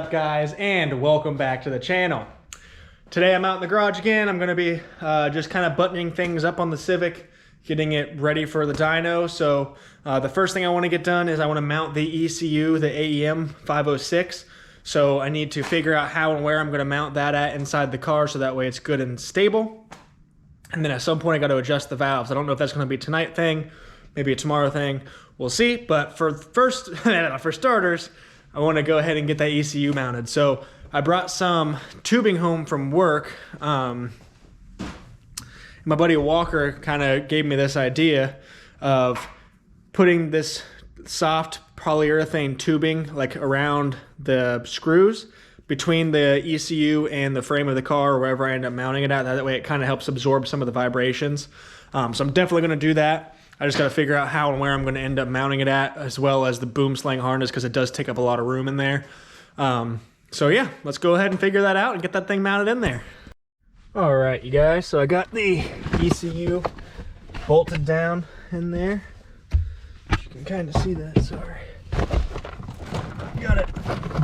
up, guys, and welcome back to the channel. Today I'm out in the garage again. I'm going to be just kind of buttoning things up on the Civic, getting it ready for the dyno. So the first thing I want to get done is I want to mount the ECU, the AEM 506. So I need to figure out how and where I'm going to mount that at inside the car so that way it's good and stable. And then at some point I got to adjust the valves. I don't know if that's going to be a tonight thing, maybe a tomorrow thing. We'll see. But for starters, I want to go ahead and get that ECU mounted. So I brought some tubing home from work. My buddy Walker kind of gave me this idea of putting this soft polyurethane tubing like around the screws between the ECU and the frame of the car or wherever I end up mounting it at. That way it kind of helps absorb some of the vibrations. So I'm definitely going to do that. I just got to figure out how and where I'm going to end up mounting it at, as well as the boom slang harness, because it does take up a lot of room in there. So yeah, let's go ahead and figure that out and get that thing mounted in there. All right, you guys, so I got the ECU bolted down in there. You can kind of see that, sorry. Got it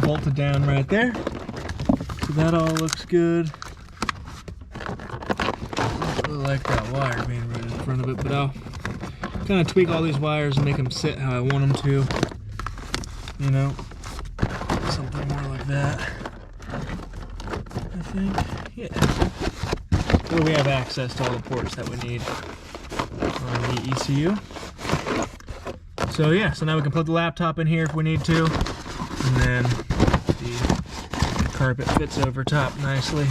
bolted down right there. So that all looks good. I really like that wire being right in front of it, but I'll kind of tweak all these wires and make them sit how I want them to. You know, something more like that, I think. Yeah. So we have access to all the ports that we need on the ECU. So yeah, so now we can put the laptop in here if we need to. And then the carpet fits over top nicely.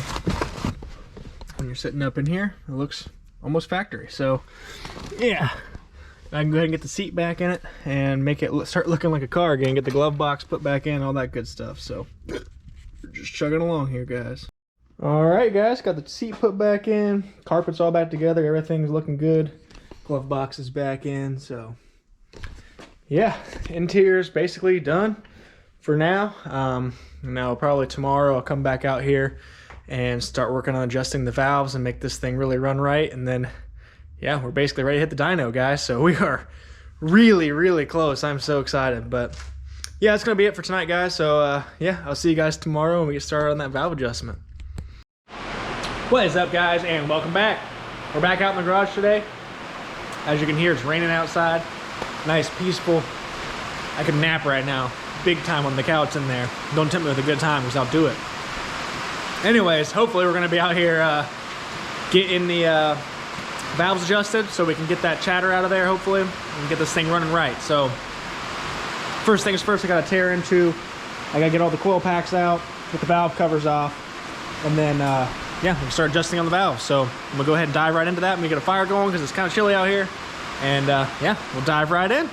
When you're sitting up in here, it looks almost factory. So yeah, I can go ahead and get the seat back in it and make it start looking like a car again, get the glove box put back in, all that good stuff. So we're just chugging along here, guys. All right, guys, got the seat put back in, carpet's all back together, everything's looking good, glove box is back in. So yeah, interior's basically done for now. Now probably tomorrow I'll come back out here and start working on adjusting the valves and make this thing really run right. And then yeah, we're basically ready to hit the dyno, guys. So we are really, really close. I'm so excited. But yeah, that's gonna be it for tonight, guys. So yeah, I'll see you guys tomorrow when we get started on that valve adjustment. What is up, guys, and welcome back. We're back out in the garage today. As you can hear, it's raining outside. Nice, peaceful. I could nap right now, big time on the couch in there. Don't tempt me with a good time, because I'll do it. Anyways, hopefully we're gonna be out here getting the valves adjusted so we can get that chatter out of there, hopefully, and get this thing running right. So first things first, I gotta I gotta get all the coil packs out, get the valve covers off, and then yeah, we'll start adjusting on the valves. So I'm gonna go ahead and dive right into that. And we get a fire going because it's kind of chilly out here. And yeah, we'll dive right in.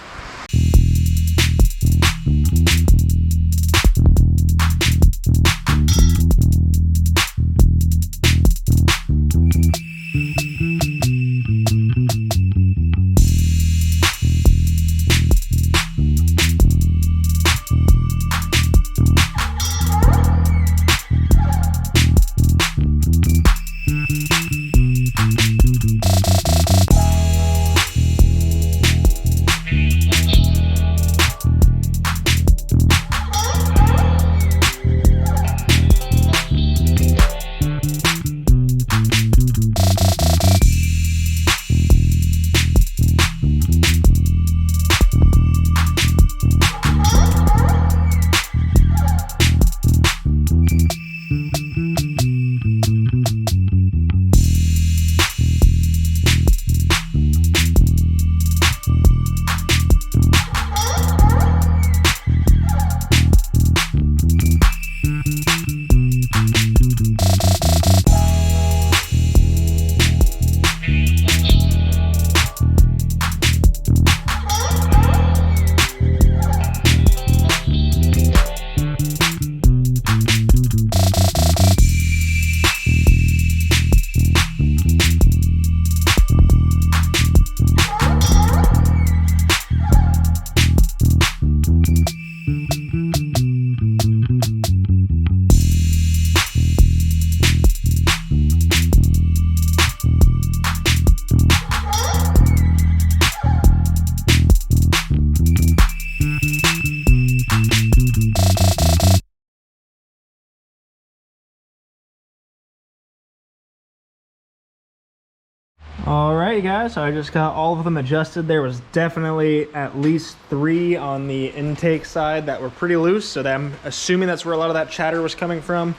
All right, you guys, so I just got all of them adjusted. There was definitely at least 3 on the intake side that were pretty loose, so that I'm assuming that's where a lot of that chatter was coming from.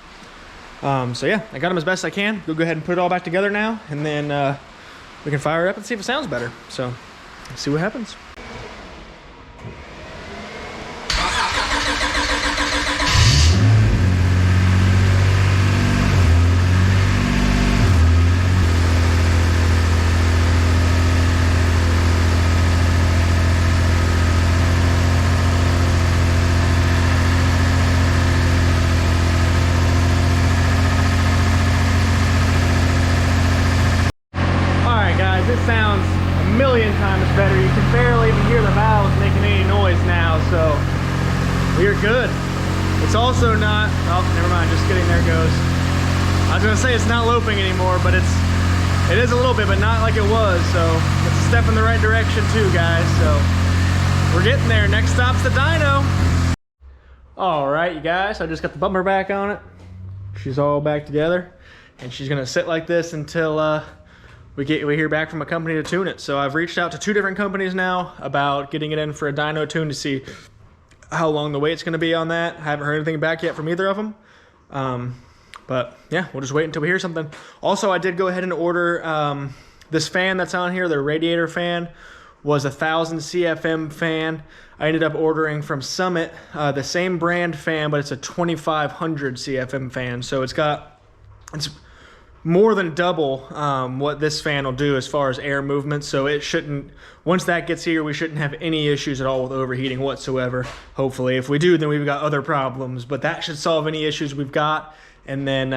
So yeah, I got them as best I can. We'll go ahead and put it all back together now, and then we can fire it up and see if it sounds better. So let's see what happens. It sounds a million times better. You can barely even hear the valves making any noise now, so we're good. It's also not, oh, never mind, just kidding, there it goes. I was gonna say it's not loping anymore, but it is a little bit, but not like it was, so it's a step in the right direction too, guys, so we're getting there. Next stop's the dyno. All right, you guys, I just got the bumper back on it. She's all back together, and she's gonna sit like this until we hear back from a company to tune it. So I've reached out to 2 different companies now about getting it in for a dyno tune to see how long the wait's going to be on that. I haven't heard anything back yet from either of them. But yeah, we'll just wait until we hear something. Also, I did go ahead and order this fan that's on here. The radiator fan was 1,000 CFM fan. I ended up ordering from Summit the same brand fan, but it's a 2,500 CFM fan. So it's more than double what this fan will do as far as air movement, so it shouldn't, once that gets here, we shouldn't have any issues at all with overheating whatsoever, hopefully. If we do, then we've got other problems, but that should solve any issues we've got, and then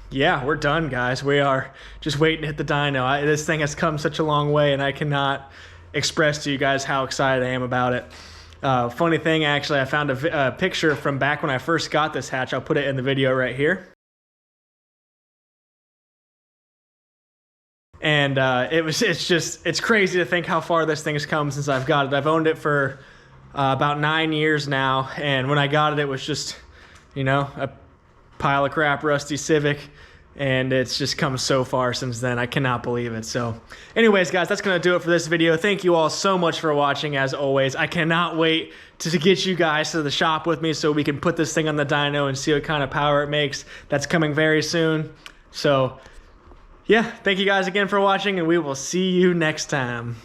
yeah, we're done, guys. We are just waiting to hit the dyno. This thing has come such a long way, and I cannot express to you guys how excited I am about it. Funny thing, actually, I found a picture from back when I first got this hatch. I'll put it in the video right here. And it's crazy to think how far this thing has come since I've got it. I've owned it for about 9 years now, and when I got it, it was just, you know, a pile of crap, rusty Civic, and it's just come so far since then. I cannot believe it. So anyways, guys, that's gonna do it for this video. Thank you all so much for watching, as always. I cannot wait to get you guys to the shop with me so we can put this thing on the dyno and see what kind of power it makes. That's coming very soon. So yeah, thank you guys again for watching, and we will see you next time.